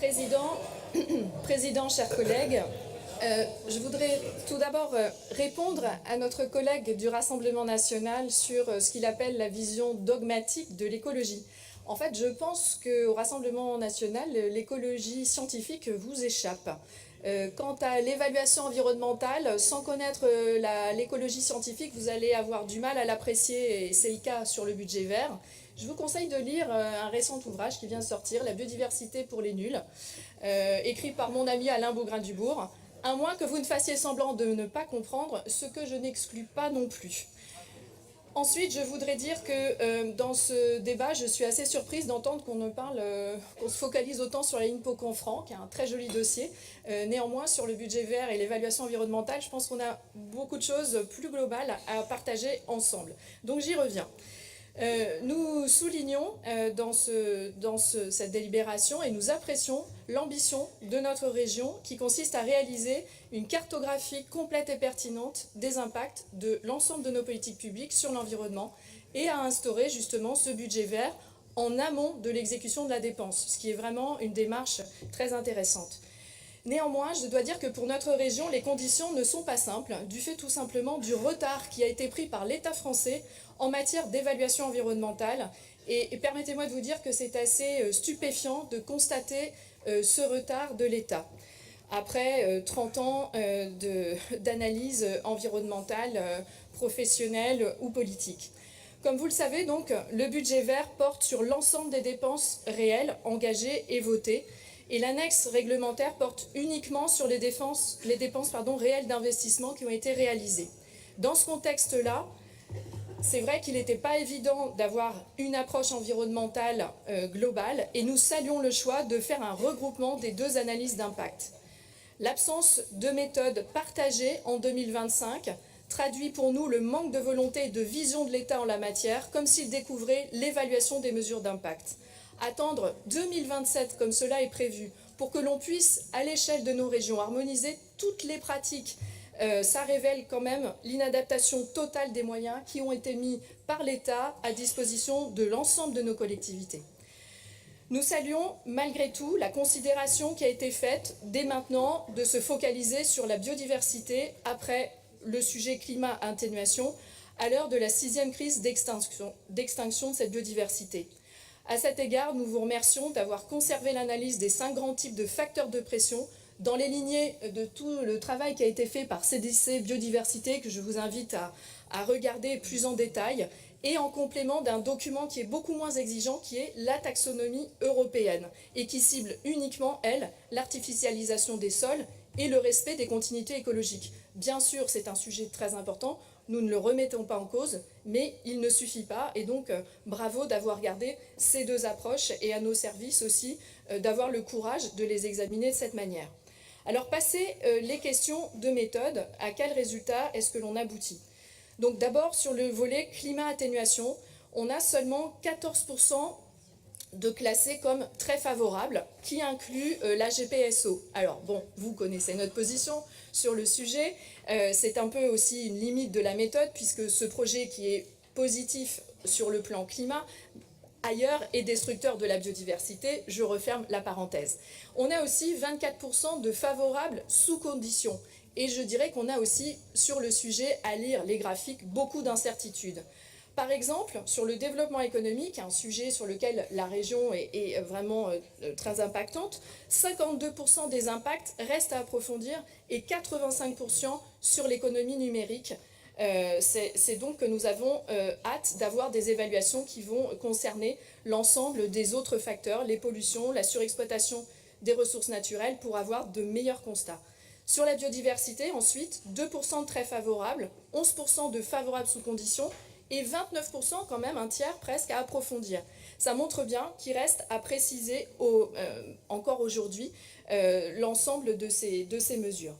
Président, Président, chers collègues, je voudrais tout d'abord répondre à notre collègue du Rassemblement national sur ce qu'il appelle la vision dogmatique de l'écologie. En fait, je pense qu'au Rassemblement national, l'écologie scientifique vous échappe. Quant à l'évaluation environnementale, sans connaître l'écologie scientifique, vous allez avoir du mal à l'apprécier, et c'est le cas sur le budget vert. Je vous conseille de lire un récent ouvrage qui vient de sortir, La biodiversité pour les nuls, écrit par mon ami Alain Baugrain-Dubourg, à moins que vous ne fassiez semblant de ne pas comprendre, ce que je n'exclus pas non plus. Ensuite, je voudrais dire que dans ce débat, je suis assez surprise d'entendre qu'on se focalise autant sur la ligne Pau-Canfranc, qui est un très joli dossier. Néanmoins, sur le budget vert et l'évaluation environnementale, je pense qu'on a beaucoup de choses plus globales à partager ensemble. Donc j'y reviens. Nous soulignons cette délibération et nous apprécions l'ambition de notre région qui consiste à réaliser une cartographie complète et pertinente des impacts de l'ensemble de nos politiques publiques sur l'environnement et à instaurer justement ce budget vert en amont de l'exécution de la dépense, ce qui est vraiment une démarche très intéressante. Néanmoins, je dois dire que pour notre région, les conditions ne sont pas simples, du fait tout simplement du retard qui a été pris par l'État français en matière d'évaluation environnementale. Et permettez-moi de vous dire que c'est assez stupéfiant de constater ce retard de l'État. Après 30 ans d'analyse environnementale, professionnelle ou politique. Comme vous le savez, donc, le budget vert porte sur l'ensemble des dépenses réelles, engagées et votées, et l'annexe réglementaire porte uniquement sur les dépenses réelles d'investissement qui ont été réalisées. Dans ce contexte-là, c'est vrai qu'il n'était pas évident d'avoir une approche environnementale globale, et nous saluons le choix de faire un regroupement des deux analyses d'impact. L'absence de méthode partagée en 2025 traduit pour nous le manque de volonté et de vision de l'État en la matière, comme s'il découvrait l'évaluation des mesures d'impact. Attendre 2027 comme cela est prévu pour que l'on puisse, à l'échelle de nos régions, harmoniser toutes les pratiques, ça révèle quand même l'inadaptation totale des moyens qui ont été mis par l'État à disposition de l'ensemble de nos collectivités. Nous saluons malgré tout la considération qui a été faite dès maintenant de se focaliser sur la biodiversité après le sujet climat-atténuation à l'heure de la 6e crise d'extinction de cette biodiversité. À cet égard, nous vous remercions d'avoir conservé l'analyse des 5 grands types de facteurs de pression dans les lignées de tout le travail qui a été fait par CDC Biodiversité, que je vous invite à regarder plus en détail, et en complément d'un document qui est beaucoup moins exigeant, qui est la taxonomie européenne, et qui cible uniquement, elle, l'artificialisation des sols et le respect des continuités écologiques. Bien sûr, c'est un sujet très important, nous ne le remettons pas en cause, mais il ne suffit pas, et donc bravo d'avoir gardé ces deux approches, et à nos services aussi d'avoir le courage de les examiner de cette manière. Alors, passé les questions de méthode, à quel résultat est-ce que l'on aboutit? Donc d'abord, sur le volet climat-atténuation, on a seulement 14% de classés comme très favorables, qui inclut la GPSO. Alors bon, vous connaissez notre position sur le sujet, c'est un peu aussi une limite de la méthode, puisque ce projet qui est positif sur le plan climat, ailleurs est destructeur de la biodiversité, je referme la parenthèse. On a aussi 24% de favorables sous conditions, et je dirais qu'on a aussi sur le sujet, à lire les graphiques, beaucoup d'incertitudes. Par exemple, sur le développement économique, un sujet sur lequel la région est vraiment très impactante, 52% des impacts restent à approfondir et 85% sur l'économie numérique. C'est donc que nous avons hâte d'avoir des évaluations qui vont concerner l'ensemble des autres facteurs, les pollutions, la surexploitation des ressources naturelles, pour avoir de meilleurs constats. Sur la biodiversité, ensuite, 2% de très favorables, 11% de favorables sous conditions, et 29%, quand même un tiers presque, à approfondir. Ça montre bien qu'il reste à préciser encore aujourd'hui l'ensemble de ces mesures.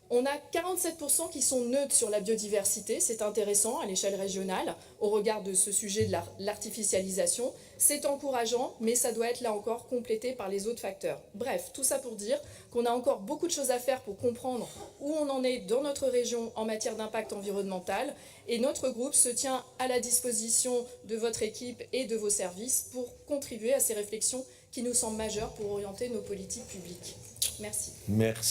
On a 47% qui sont neutres sur la biodiversité, c'est intéressant à l'échelle régionale, au regard de ce sujet de l'artificialisation. C'est encourageant, mais ça doit être là encore complété par les autres facteurs. Bref, tout ça pour dire qu'on a encore beaucoup de choses à faire pour comprendre où on en est dans notre région en matière d'impact environnemental, et notre groupe se tient à la disposition de votre équipe et de vos services pour contribuer à ces réflexions qui nous semble majeur pour orienter nos politiques publiques. Merci. Merci.